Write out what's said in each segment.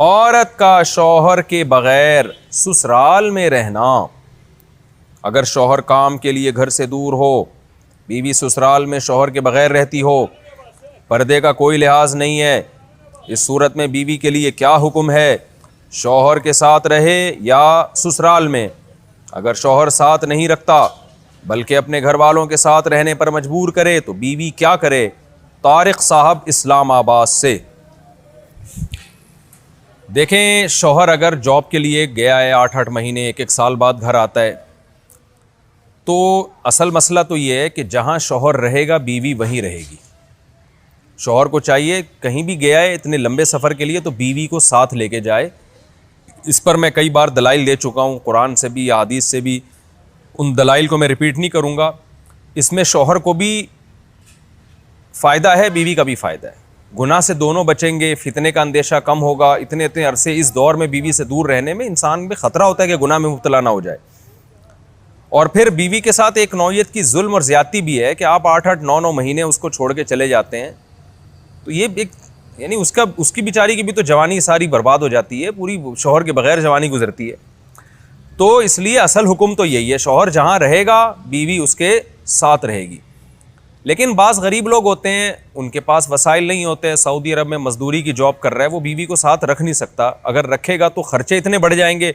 औरत का शौहर के बगैर ससुराल में रहना। अगर शौहर काम के लिए घर से दूर हो, बीवी ससुराल में शौहर के बगैर रहती हो, पर्दे का कोई लिहाज नहीं है, इस सूरत में बीवी के लिए क्या हुक्म है? शौहर के साथ रहे या ससुराल में? अगर शौहर साथ नहीं रखता बल्कि अपने घर वालों के साथ रहने पर मजबूर करे तो बीवी क्या करे? तारिक साहब इस्लामाबाद से। देखें, शौहर अगर जॉब के लिए गया है 8-8 महीने, 1-1 साल बाद घर आता है, तो असल मसला तो ये है कि जहाँ शौहर रहेगा बीवी वहीं रहेगी। शौहर को चाहिए कहीं भी गया है इतने लंबे सफ़र के लिए तो बीवी को साथ लेके जाए। इस पर मैं कई बार दलाइल दे चुका हूँ, कुरान से भी हदीस से भी। उन दलाइल को मैं रिपीट नहीं करूँगा। इसमें शौहर को भी फ़ायदा है, बीवी का भी फ़ायदा है। गुनाह से दोनों बचेंगे, फितने का अंदेशा कम होगा। इतने इतने अरसे इस दौर में बीवी से दूर रहने में इंसान में ख़तरा होता है कि गुनाह में मुब्तला ना हो जाए। और फिर बीवी के साथ एक नौयत की जुल्म और ज़्यादती भी है कि आप 8-8, 9-9 महीने उसको छोड़ के चले जाते हैं, तो ये एक यानी उसकी बेचारी की भी तो जवानी सारी बर्बाद हो जाती है, पूरी शौहर के बगैर जवानी गुजरती है। तो इसलिए असल हुक्म तो यही है, शौहर जहाँ रहेगा बीवी उसके साथ रहेगी। लेकिन बाज़ गरीब लोग होते हैं, उनके पास वसाइल नहीं होते हैं, सऊदी अरब में मजदूरी की जॉब कर रहा है, वो बीवी को साथ रख नहीं सकता। अगर रखेगा तो खर्चे इतने बढ़ जाएंगे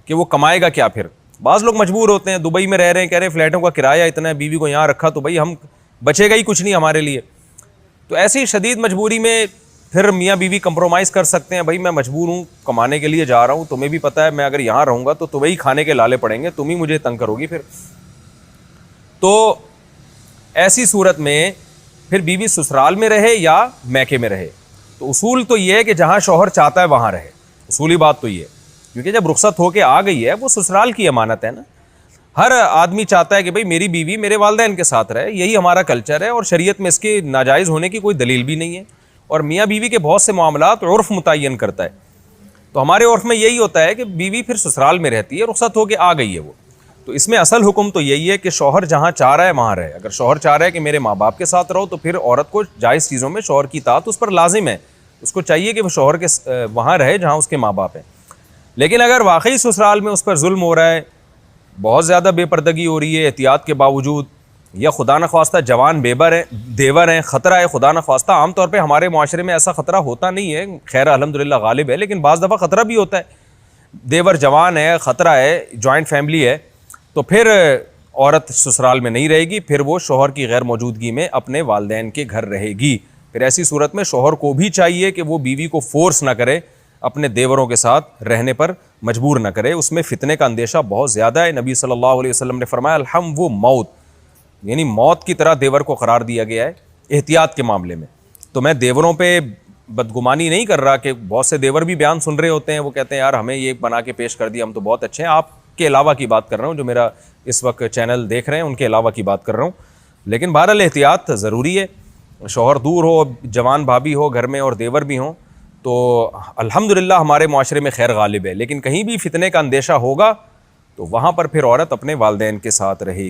कि वो कमाएगा क्या फिर। बाज़ लोग मजबूर होते हैं, दुबई में रह रहे हैं, कह रहे हैं फ़्लैटों का किराया इतना है, बीवी को यहाँ रखा तो भाई हम बचेगा ही कुछ नहीं हमारे लिए। तो ऐसी शदीद मजबूरी में फिर मियाँ बीवी कंप्रोमाइज़ कर सकते हैं। भाई मैं मजबूर हूँ, कमाने के लिए जा रहा हूँ, तुम्हें भी पता है मैं अगर यहाँ रहूँगा तो तुम्हें ही खाने के लाले पड़ेंगे, तुम ही मुझे तंग करोगी फिर। तो ऐसी सूरत में फिर बीवी ससुराल में रहे या मैके में रहे, तो उसूल तो ये है कि जहाँ शौहर चाहता है वहाँ रहे। उसूली बात तो ये है, क्योंकि जब रुखसत होके आ गई है, वो ससुराल की अमानत है ना। हर आदमी चाहता है कि भाई मेरी बीवी मेरे वालिदैन के साथ रहे, यही हमारा कल्चर है और शरीयत में इसके नाजायज़ होने की कोई दलील भी नहीं है। और मियाँ बीवी के बहुत से मामलात उर्फ़ मुतय्यन करता है, तो हमारे उर्फ़ में यही होता है कि बीवी फिर ससुराल में रहती है, रुखसत होके आ गई है वो। तो इसमें असल हुक्म तो यही है कि शौहर जहाँ चाह रहा है वहाँ रहे। अगर शौहर चाह रहा है कि मेरे माँ बाप के साथ रहो, तो फिर औरत को जायज़ चीज़ों में शौहर की इताअत उस पर लाजिम है। उसको चाहिए कि वो शौहर के वहाँ रहे जहाँ उसके माँ बाप हैं। लेकिन अगर वाकई ससुराल में उस पर जुल्म हो रहा है, बहुत ज़्यादा बेपर्दगी हो रही है एहतियात के बावजूद, या खुदा न ख्वास्ता जवान देवर हैं, ख़तरा है खुदा न ख्वास्ता। आम तौर पे हमारे माशरे में ऐसा ख़तरा होता नहीं है, खैर अल्हम्दुलिल्लाह गालिब है, लेकिन बाज़ दफ़ा ख़तरा भी होता है। देवर जवान है, ख़तरा है, जॉइंट फैमिली है, तो फिर औरत ससुराल में नहीं रहेगी, फिर वो शौहर की गैर मौजूदगी में अपने वालिदैन के घर रहेगी। फिर ऐसी सूरत में शौहर को भी चाहिए कि वो बीवी को फोर्स ना करे, अपने देवरों के साथ रहने पर मजबूर न करे। उसमें फितने का अंदेशा बहुत ज़्यादा है। नबी सल्लल्लाहु अलैहि वसल्लम ने फरमाया अलहम वो मौत, यानी मौत की तरह देवर को करार दिया गया है एहतियात के मामले में। तो मैं देवरों पे बदगुमानी नहीं कर रहा कि बहुत से देवर भी बयान सुन रहे होते हैं, वो कहते हैं यार हमें ये बना के पेश कर दिया, हम तो बहुत अच्छे हैं। आपके अलावा की बात कर रहा हूँ, जो मेरा इस वक्त चैनल देख रहे हैं उनके अलावा की बात कर रहा हूँ। लेकिन बहरहाल एहतियात ज़रूरी है। शौहर दूर हो, जवान भाभी हो घर में और देवर भी हों, तो अल्हम्दुलिल्लाह हमारे माशरे में खैर गालिब है। लेकिन कहीं भी फितने का अंदेशा होगा तो वहाँ पर फिर औरत अपने वालिदैन के साथ रहे।